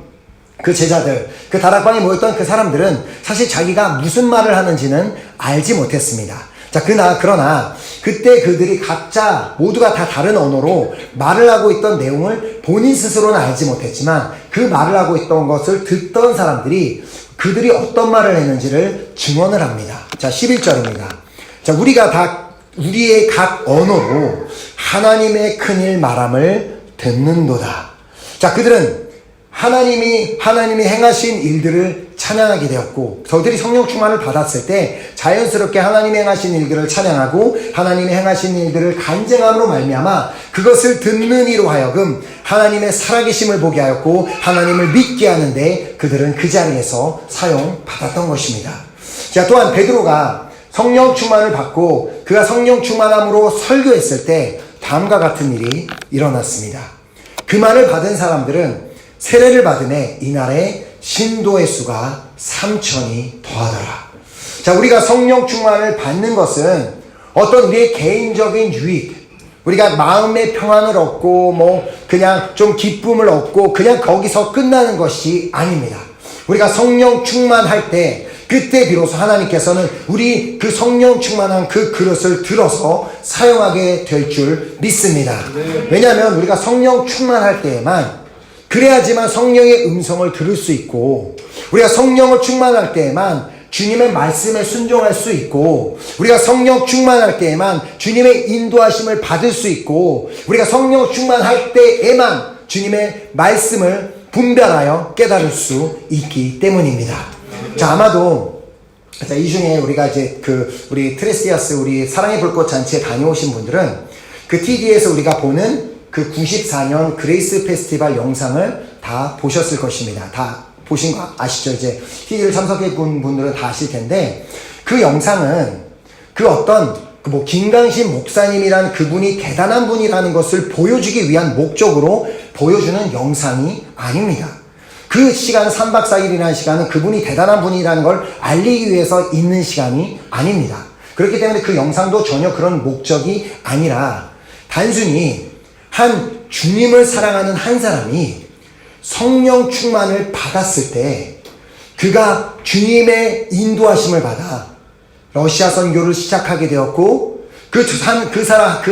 그 제자들, 그 다락방에 모였던 그 사람들은 사실 자기가 무슨 말을 하는지는 알지 못했습니다. 자, 그러나 그때 그들이 각자 모두가 다 다른 언어로 말을 하고 있던 내용을 본인 스스로는 알지 못했지만 그 말을 하고 있던 것을 듣던 사람들이 그들이 어떤 말을 했는지를 증언을 합니다. 자, 11절입니다. 자, 우리의 각 언어로 하나님의 큰일 말함을 듣는도다. 자, 그들은 하나님이 행하신 일들을 찬양하게 되었고, 저들이 성령 충만을 받았을 때 자연스럽게 하나님이 행하신 일들을 찬양하고 하나님이 행하신 일들을 간증함으로 말미암아 그것을 듣는 이로 하여금 하나님의 살아계심을 보게 하였고 하나님을 믿게 하는데 그들은 그 자리에서 사용받았던 것입니다. 자, 또한 베드로가 성령 충만을 받고 그가 성령 충만함으로 설교했을 때 다음과 같은 일이 일어났습니다. 그 말을 받은 사람들은 세례를 받음에 이날에 신도의 수가 3,000이 더하더라. 자, 우리가 성령 충만을 받는 것은 어떤 우리의 개인적인 유익, 우리가 마음의 평안을 얻고 그냥 좀 기쁨을 얻고 그냥 거기서 끝나는 것이 아닙니다. 우리가 성령 충만할 때 그때 비로소 하나님께서는 우리 그 성령 충만한 그 그릇을 들어서 사용하게 될 줄 믿습니다. 왜냐하면 우리가 성령 충만할 때에만 그래야지만 성령의 음성을 들을 수 있고, 우리가 성령을 충만할 때에만 주님의 말씀에 순종할 수 있고, 우리가 성령 충만할 때에만 주님의 인도하심을 받을 수 있고, 우리가 성령 충만할 때에만 주님의 말씀을 분별하여 깨달을 수 있기 때문입니다. 자, 아마도 이 중에 우리가 이제 우리 트레스티아스 우리 사랑의 불꽃 잔치에 다녀오신 분들은 그 TD에서 우리가 보는 그 94년 그레이스 페스티벌 영상을 다 보셨을 것입니다. 다 보신 거 아시죠? 이제 TD를 참석해 본 분들은 다 아실 텐데, 그 영상은 김강신 목사님이란 그분이 대단한 분이라는 것을 보여주기 위한 목적으로 보여주는 영상이 아닙니다. 그 시간 3박 4일이라는 시간은 그분이 대단한 분이라는 걸 알리기 위해서 있는 시간이 아닙니다. 그렇기 때문에 그 영상도 전혀 그런 목적이 아니라 단순히 한 주님을 사랑하는 한 사람이 성령 충만을 받았을 때 그가 주님의 인도하심을 받아 러시아 선교를 시작하게 되었고, 그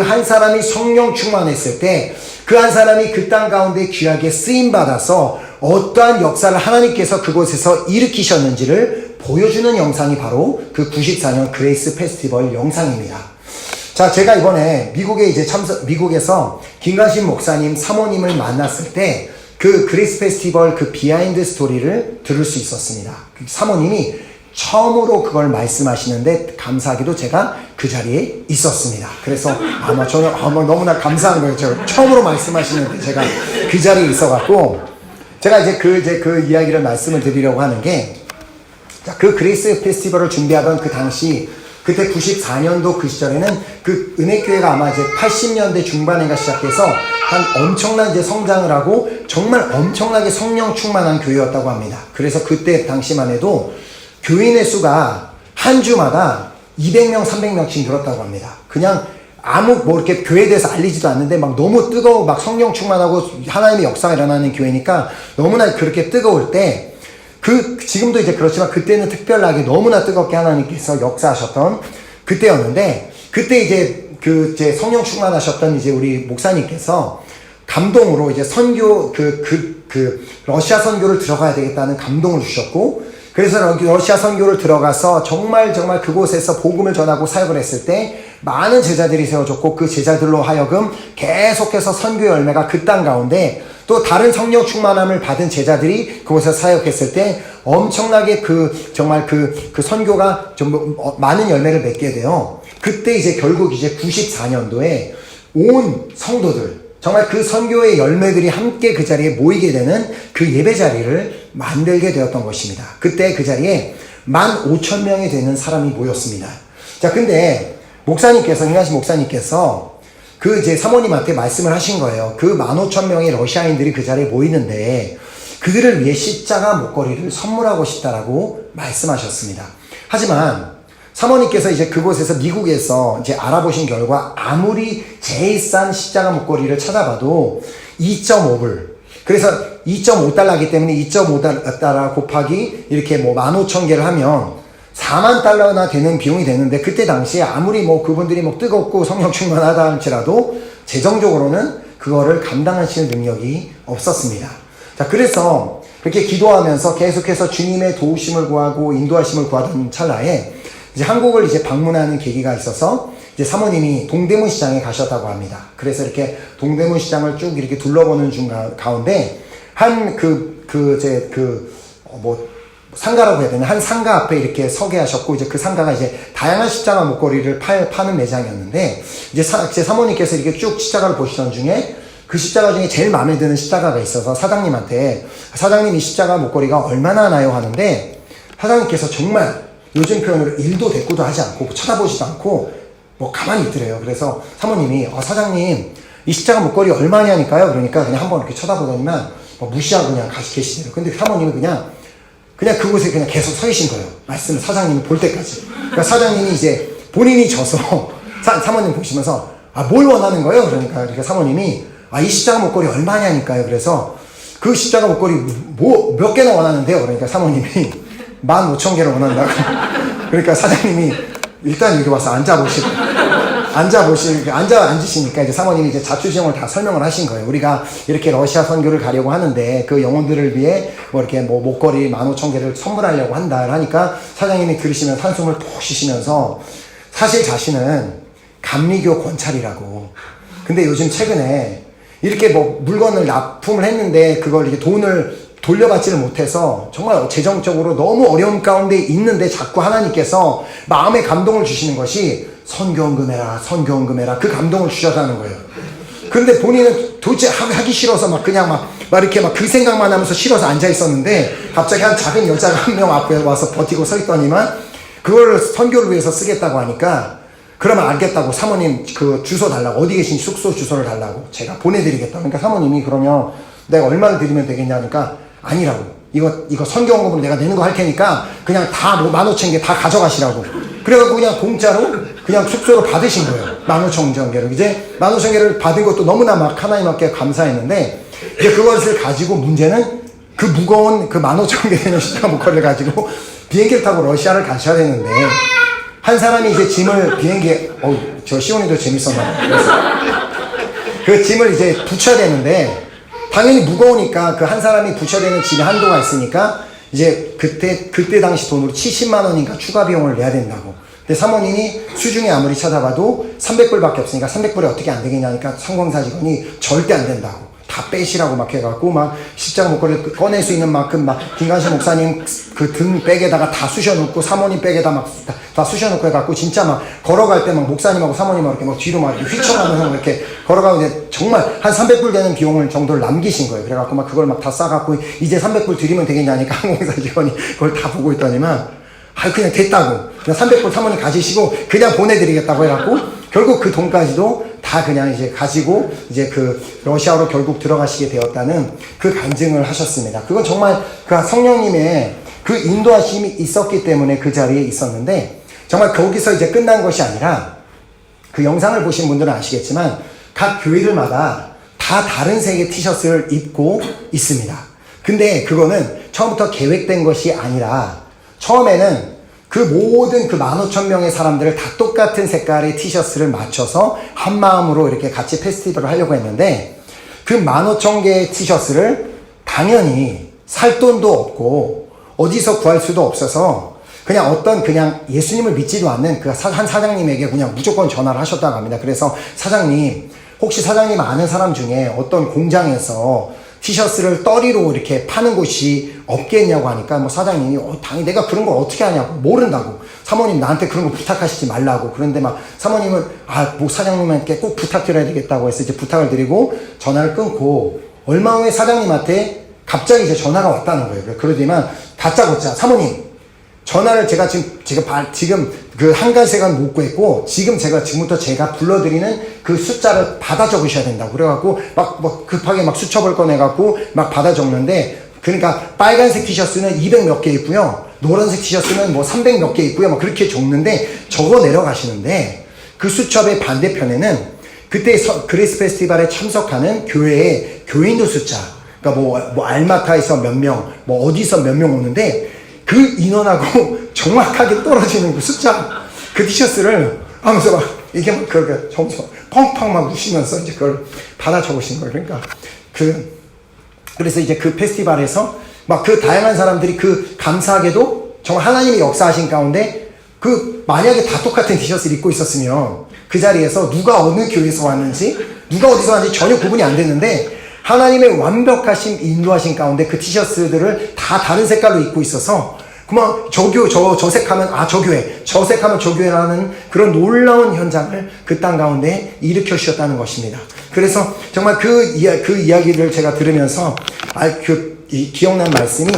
한 사람이 성령 충만했을 때 그 한 사람이 그 땅 가운데 귀하게 쓰임받아서 어떠한 역사를 하나님께서 그곳에서 일으키셨는지를 보여주는 영상이 바로 그 94년 그레이스 페스티벌 영상입니다. 자, 제가 이번에 미국에서 김강신 목사님 사모님을 만났을 때 그 그레이스 페스티벌 그 비하인드 스토리를 들을 수 있었습니다. 그 사모님이 처음으로 그걸 말씀하시는데 감사하게도 제가 그 자리에 있었습니다. 그래서 저는 너무나 감사한 거예요. 제가 처음으로 말씀하시는데 제가 그 자리에 있어갖고 제가 이제 그 이야기를 말씀을 드리려고 하는 게, 자, 그 그레이스 페스티벌을 준비하던 그 당시 그때 94년도 그 시절에는 그 은혜교회가 아마 이제 80년대 중반인가 시작해서 한 엄청난 이제 성장을 하고 정말 엄청나게 성령 충만한 교회였다고 합니다. 그래서 그때 당시만 해도 교인의 수가 한 주마다 200명, 300명씩 늘었다고 합니다. 그냥 이렇게 교회에 대해서 알리지도 않는데 너무 뜨거워, 성령 충만하고 하나님의 역사가 일어나는 교회니까 너무나 그렇게 뜨거울 때, 지금도 이제 그렇지만 그때는 특별하게 너무나 뜨겁게 하나님께서 역사하셨던 그때였는데, 그때 이제 성령 충만하셨던 이제 우리 목사님께서 감동으로 이제 선교, 러시아 선교를 들어가야 되겠다는 감동을 주셨고, 그래서 러시아 선교를 들어가서 정말 그곳에서 복음을 전하고 사역을 했을 때 많은 제자들이 세워졌고, 그 제자들로 하여금 계속해서 선교 열매가 그 땅 가운데 또 다른 성령 충만함을 받은 제자들이 그곳에서 사역했을 때 엄청나게 정말 그 선교가 좀 많은 열매를 맺게 돼요. 그때 이제 결국 이제 94년도에 온 성도들, 정말 그 선교의 열매들이 함께 그 자리에 모이게 되는 그 예배 자리를 만들게 되었던 것입니다. 그때 그 자리에 15,000명이 되는 사람이 모였습니다. 자, 근데 목사님께서, 임관식 목사님께서 그 이제 사모님한테 말씀을 하신 거예요. 그 15,000명의 러시아인들이 그 자리에 모이는데 그들을 위해 십자가 목걸이를 선물하고 싶다라고 말씀하셨습니다. 하지만 사모님께서 이제 그곳에서 미국에서 이제 알아보신 결과 아무리 제일 싼 십자가 목걸이를 찾아봐도 2.5불. 그래서 2.5달러이기 때문에 2.5달러 곱하기 이렇게 뭐 15,000개를 하면 4만 달러나 되는 비용이 되는데 그때 당시에 아무리 뭐 그분들이 뭐 뜨겁고 성령 충만하다 할지라도 재정적으로는 그거를 감당하시는 능력이 없었습니다. 자, 그래서 그렇게 기도하면서 계속해서 주님의 도우심을 구하고 인도하심을 구하던 찰나에 이제 한국을 이제 방문하는 계기가 있어서 이제 사모님이 동대문 시장에 가셨다고 합니다. 그래서 이렇게 동대문 시장을 쭉 이렇게 둘러보는 중 가운데 한 상가라고 해야 되나? 한 상가 앞에 이렇게 서게 하셨고, 이제 그 상가가 이제 다양한 십자가 목걸이를 파는 매장이었는데, 이제 제 사모님께서 이렇게 쭉 십자가를 보시던 중에 그 십자가 중에 제일 마음에 드는 십자가가 있어서 사장님한테, 사장님 이 십자가 목걸이가 얼마나 하나요? 하는데, 사장님께서 정말 요즘 표현으로 일도 대꾸도 하지 않고, 쳐다보지도 않고, 뭐 가만히 있더래요. 그래서 사모님이, 사장님, 이 십자가 목걸이 얼마냐니까요? 그러니까 그냥 한번 이렇게 쳐다보더니만, 무시하고 그냥 계시더래요. 근데 사모님이 그냥 그곳에 그냥 계속 서 계신 거예요. 말씀을 사장님이 볼 때까지. 그러니까 사장님이 이제 본인이 져서 사모님 보시면서 뭘 원하는 거예요? 그러니까 사모님이 이 십자가 목걸이 얼마냐니까요. 그래서 그 십자가 목걸이 몇 개나 원하는데요? 그러니까 사모님이 15,000개를 원한다고. 그러니까 사장님이 일단 여기 와서 앉으시니까 이제 사모님이 이제 자초지종을 다 설명을 하신 거예요. 우리가 이렇게 러시아 선교를 가려고 하는데 그 영혼들을 위해 뭐 이렇게 뭐 목걸이 15,000개를 선물하려고 한다 하니까 사장님이 들으시면서 한숨을 푹 쉬시면서 사실 자신은 감리교 권찰이라고. 근데 요즘 최근에 이렇게 뭐 물건을 납품을 했는데 그걸 이제 돈을 돌려받지를 못해서 정말 재정적으로 너무 어려운 가운데 있는데 자꾸 하나님께서 마음에 감동을 주시는 것이 선교헌금해라 그 감동을 주셨다는 거예요. 근데 본인은 도대체 하기 싫어서 막 이렇게 그 생각만 하면서 싫어서 앉아 있었는데 갑자기 한 작은 여자가 한 명 앞에 와서 버티고 서 있더니만 그걸 선교를 위해서 쓰겠다고 하니까 그러면 알겠다고 사모님 그 주소 달라고 어디 계신 숙소 주소를 달라고 제가 보내드리겠다. 그러니까 사모님이 그러면 내가 얼마를 드리면 되겠냐니까 아니라고. 이거 선교헌금으로 내가 내는 거 할 테니까 그냥 다 15,000개 다 가져가시라고. 그래갖고 그냥 공짜로 그냥 숙소로 받으신 거예요. 15,000개를. 이제 15,000개를 받은 것도 너무나 하나님께 감사했는데 이제 그것을 가지고 문제는 그 무거운 그 15,000개 되는 십자가 목걸이를 가지고 비행기를 타고 러시아를 가셔야 되는데 한 사람이 이제 짐을 저 시온이도 재밌었나 봐요. 그 짐을 이제 붙여야 되는데 당연히 무거우니까 그 한 사람이 붙여야 되는 짐의 한도가 있으니까 이제 그때 당시 돈으로 70만 원인가 추가 비용을 내야 된다고. 근데 사모님이 수중에 아무리 찾아봐도 300불밖에 없으니까 300불에 어떻게 안 되겠냐니까 상공사 직원이 절대 안 된다고. 다 빼시라고 해갖고 십자가 목걸이를 꺼낼 수 있는 만큼 김관식 목사님 그 등 백에다가 다 쑤셔놓고 사모님 백에다 다 쑤셔놓고 해갖고 진짜 걸어갈 때 목사님하고 사모님하고 이렇게 뒤로 이렇게 휘청하면서 이렇게 걸어가고 이제 정말 한 300불 되는 비용을 정도를 남기신 거예요. 그래갖고 그걸 다 싸갖고 이제 300불 드리면 되겠냐니까 항공사 직원이 그걸 다 보고 있더니만 그냥 됐다고. 그냥 300불 사모님 가지시고 그냥 보내드리겠다고 해갖고 결국 그 돈까지도 다 그냥 이제 가지고 이제 그 러시아로 결국 들어가시게 되었다는 그 간증을 하셨습니다. 그건 정말 그 성령님의 그 인도하심이 있었기 때문에 그 자리에 있었는데 정말 거기서 이제 끝난 것이 아니라 그 영상을 보신 분들은 아시겠지만 각 교회들마다 다 다른 색의 티셔츠를 입고 있습니다. 근데 그거는 처음부터 계획된 것이 아니라 처음에는 그 모든 15,000명의 사람들을 다 똑같은 색깔의 티셔츠를 맞춰서 한 마음으로 이렇게 같이 페스티벌을 하려고 했는데 그 15,000개의 티셔츠를 당연히 살 돈도 없고 어디서 구할 수도 없어서 그냥 예수님을 믿지도 않는 그 한 사장님에게 그냥 무조건 전화를 하셨다고 합니다. 그래서 사장님, 혹시 사장님 아는 사람 중에 어떤 공장에서 티셔츠를 떠리로 이렇게 파는 곳이 없겠냐고 하니까 사장님이 당연히 내가 그런 걸 어떻게 하냐고 모른다고. 사모님 나한테 그런 거 부탁하시지 말라고. 그런데 막 사모님은 뭐 사장님한테 꼭 부탁드려야 되겠다고 해서 이제 부탁을 드리고 전화를 끊고 얼마 후에 사장님한테 갑자기 이제 전화가 왔다는 거예요. 그러더니만 다짜고짜 사모님 전화를 제가 지금 그 한 가지간 못 구했고 지금부터 제가 불러드리는 그 숫자를 받아 적으셔야 된다고 그래갖고 막 급하게 막 수첩을 꺼내갖고 막 받아 적는데 그러니까 빨간색 티셔츠는 200 몇 개 있고요. 노란색 티셔츠는 뭐 300 몇 개 있고요. 막 그렇게 적는데 적어 내려가시는데 그 수첩의 반대편에는 그때 그레이스 페스티벌에 참석하는 교회의 교인들 숫자 그러니까 뭐 알마타에서 몇 명, 뭐 어디서 몇 명 오는데 그 인원하고 정확하게 떨어지는 그 숫자, 그 티셔츠를 하면서 막 이게 막 그렇게 점점 펑펑 막 우시면서 이제 그걸 받아 적으신 거예요. 그러니까 그래서 이제 그 페스티벌에서 막 그 다양한 사람들이 그 감사하게도 정말 하나님이 역사하신 가운데 그 만약에 다 똑같은 티셔츠를 입고 있었으면 그 자리에서 누가 어느 교회에서 왔는지 누가 어디서 왔는지 전혀 구분이 안 됐는데 하나님의 완벽하신 인도하신 가운데 그 티셔츠들을 다 다른 색깔로 입고 있어서 그만 저 색하면 저 교회, 저 색하면 저 교회라는 그런 놀라운 현장을 그 땅 가운데 일으켜 주셨다는 것입니다. 그래서 정말 그 이야기를 제가 들으면서 기억난 말씀이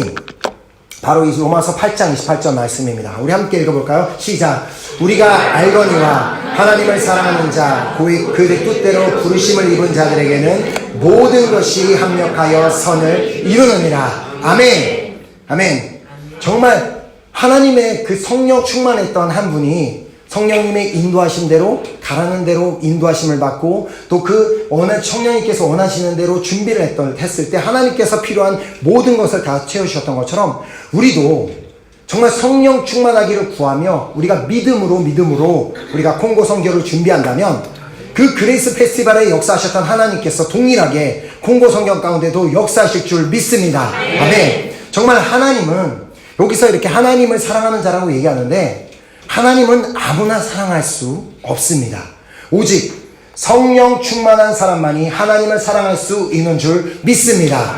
바로 이 로마서 8장 28절 말씀입니다. 우리 함께 읽어볼까요? 시작. 우리가 알거니와 하나님을 사랑하는 자 그의 뜻대로 부르심을 입은 자들에게는 모든 것이 합력하여 선을 이루느니라. 아멘. 아멘. 정말 하나님의 그 성령 충만했던 한 분이 성령님의 인도하신 대로 가라는 대로 인도하심을 받고 또 그 성령님께서 원하시는 대로 준비를 했을 때 하나님께서 필요한 모든 것을 다 채우셨던 것처럼 우리도 정말 성령 충만하기를 구하며 우리가 믿음으로 우리가 콩고 선교를 준비한다면 그 그레이스 페스티벌에 역사하셨던 하나님께서 동일하게 콩고 선교 가운데도 역사하실 줄 믿습니다. 아멘. 정말 하나님은 여기서 이렇게 하나님을 사랑하는 자라고 얘기하는데 하나님은 아무나 사랑할 수 없습니다. 오직 성령 충만한 사람만이 하나님을 사랑할 수 있는 줄 믿습니다.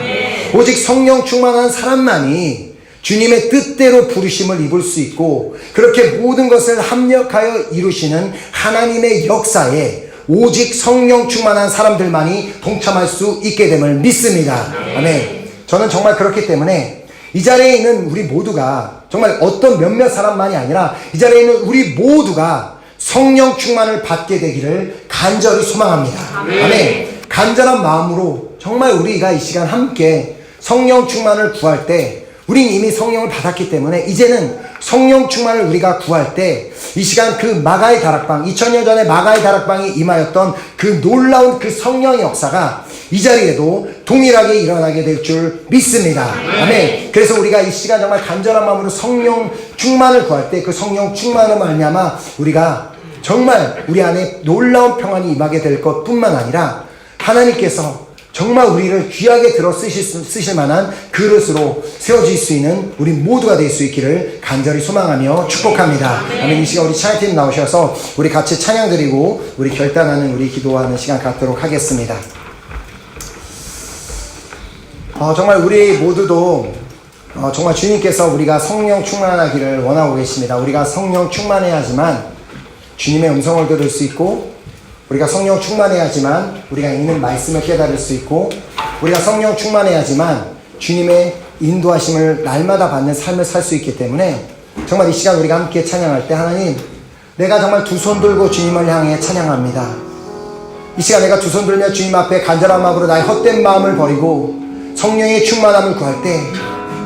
오직 성령 충만한 사람만이 주님의 뜻대로 부르심을 입을 수 있고 그렇게 모든 것을 합력하여 이루시는 하나님의 역사에 오직 성령 충만한 사람들만이 동참할 수 있게 됨을 믿습니다. 아멘. 저는 정말 그렇기 때문에 이 자리에 있는 우리 모두가 정말 어떤 몇몇 사람만이 아니라 이 자리에 있는 우리 모두가 성령 충만을 받게 되기를 간절히 소망합니다. 아멘. 간절한 마음으로 정말 우리가 이 시간 함께 성령 충만을 구할 때 우린 이미 성령을 받았기 때문에 이제는 성령 충만을 우리가 구할 때 이 시간 그 마가의 다락방 2000년 전에 마가의 다락방이 임하였던 그 놀라운 그 성령의 역사가 이 자리에도 동일하게 일어나게 될 줄 믿습니다. 아멘. 그래서 우리가 이 시간 정말 간절한 마음으로 성령 충만을 구할 때 그 성령 충만을 말미암아 우리가 정말 우리 안에 놀라운 평안이 임하게 될 것뿐만 아니라 하나님께서 정말 우리를 귀하게 들어 쓰실 만한 그릇으로 세워질 수 있는 우리 모두가 될 수 있기를 간절히 소망하며 축복합니다. 아멘. 이 시간 우리 찬양팀 나오셔서 우리 같이 찬양 드리고 우리 결단하는 우리 기도하는 시간 갖도록 하겠습니다. 정말 우리 모두도 정말 주님께서 우리가 성령 충만하기를 원하고 계십니다. 우리가 성령 충만해야지만 주님의 음성을 들을 수 있고 우리가 성령 충만해야지만 우리가 읽는 말씀을 깨달을 수 있고 우리가 성령 충만해야지만 주님의 인도하심을 날마다 받는 삶을 살 수 있기 때문에 정말 이 시간 우리가 함께 찬양할 때 하나님 내가 정말 두 손 들고 주님을 향해 찬양합니다. 이 시간 내가 두 손 들며 주님 앞에 간절한 마음으로 나의 헛된 마음을 버리고 성령의 충만함을 구할 때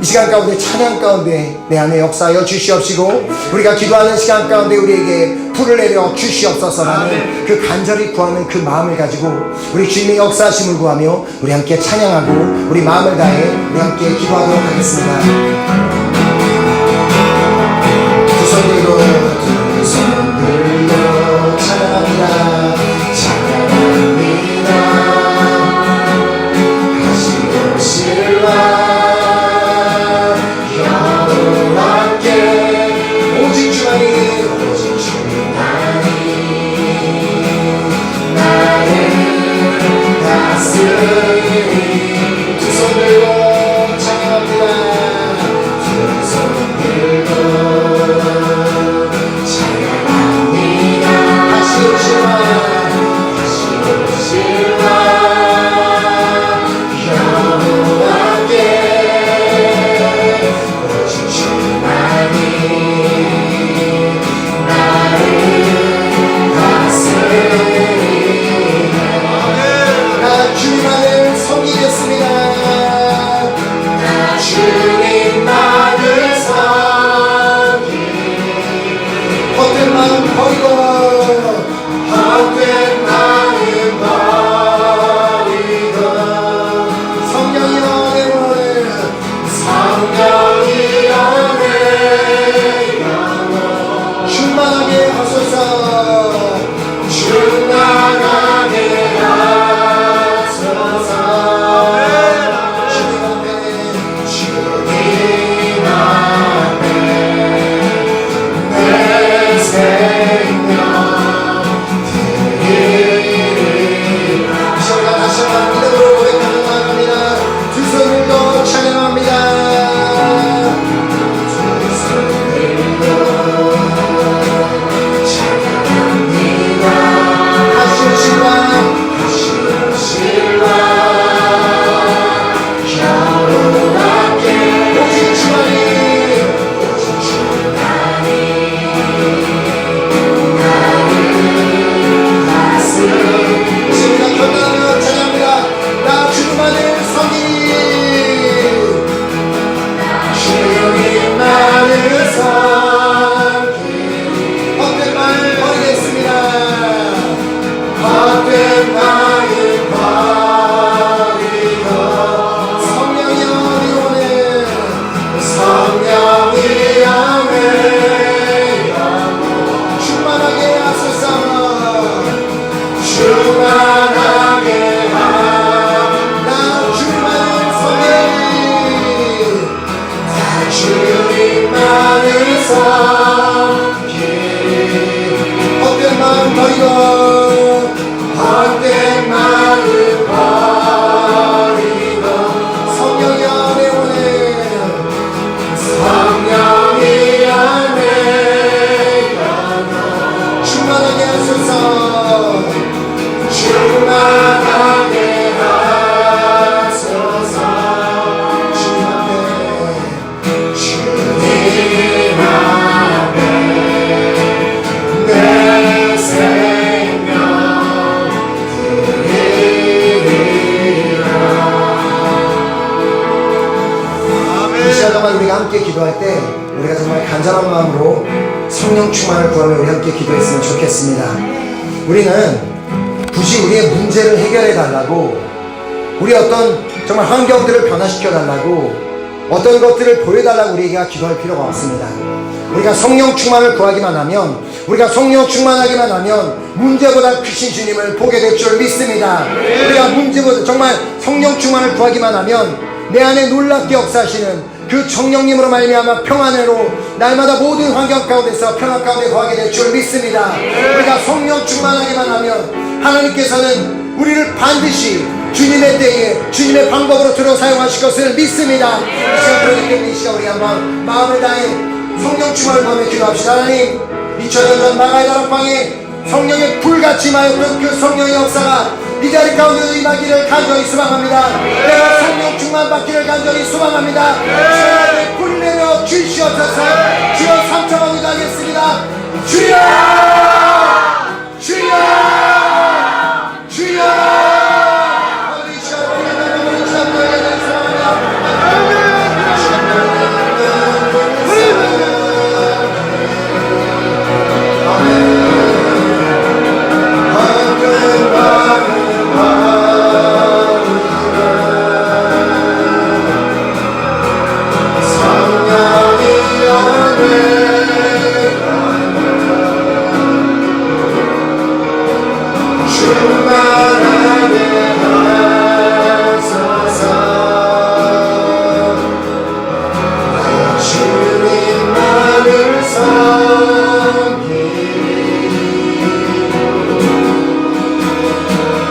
이 시간 가운데 찬양 가운데 내 안에 역사하여 주시옵시고 우리가 기도하는 시간 가운데 우리에게 풀을 내려 주시옵소서라는 그 간절히 구하는 그 마음을 가지고 우리 주님의 역사하심을 구하며 우리 함께 찬양하고 우리 마음을 다해 우리 함께 기도하도록 하겠습니다. 두 손 들고 찬양합니다. 찬양합니다. 하시고 실라 두 손 들고 찬양합니다. 두 시간 정말 우리가 함께 기도할 때 우리가 정말 간절한 마음으로 성령 충만을 구하며 우리 함께 기도했으면 좋겠습니다. 우리는 굳이 우리의 문제를 해결해 달라고, 우리 어떤 정말 환경들을 변화시켜 달라고, 어떤 것들을 보여달라고 우리가 기도할 필요가 없습니다. 우리가 성령 충만을 구하기만 하면, 우리가 성령 충만하기만 하면 문제보다 크신 주님을 보게 될 줄 믿습니다. 우리가 문제보다 정말 성령 충만을 구하기만 하면 내 안에 놀랍게 역사하시는 그 성령님으로 말미암아 평안으로 날마다 모든 환경 가운데서 평안 가운데 거하게 될 줄 믿습니다. 우리가 성령 충만하기만 하면 하나님께서는 우리를 반드시 주님의 때에 주님의 방법으로 들어 사용하실 것을 믿습니다. 이 시간 그렇기 때문에 이 시간 우리 한번 마음을 다해 성령 충만을 구하며 기도합시다. 하나님, 2000년 전 마가의 다락방에 성령의 불같이 임하였던 그 성령의 역사가 이 자리 가운데도 임하기를 간절히 소망합니다. 내가 성령 충만 받기를 간절히 소망합니다. 주여 불 내려 주시옵소서. 주여 3초만 기도하겠습니다. 주여! 주여! 주여!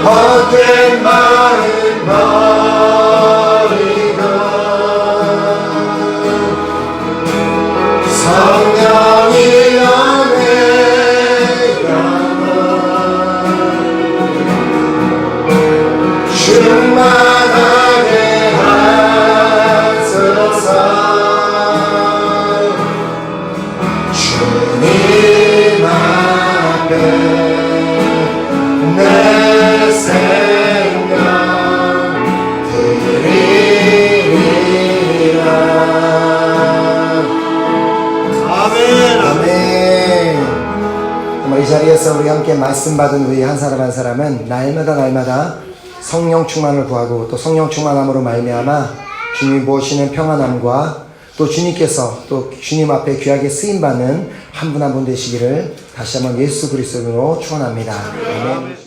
헛된 말은 버리고 성령이 연애가 충만하게 하소서. 주님 앞에 내 생명 드리리라. 아멘. 아멘. 정말 이 자리에서 우리 함께 말씀 받은 우리 한 사람 한 사람은 날마다 성령 충만을 구하고 또 성령 충만함으로 말미암아 주님이 모시는 평안함과 또 주님께서 또 주님 앞에 귀하게 쓰임받는 한 분 한 분 되시기를 다시 한번 예수 그리스도로 축원합니다. 아멘.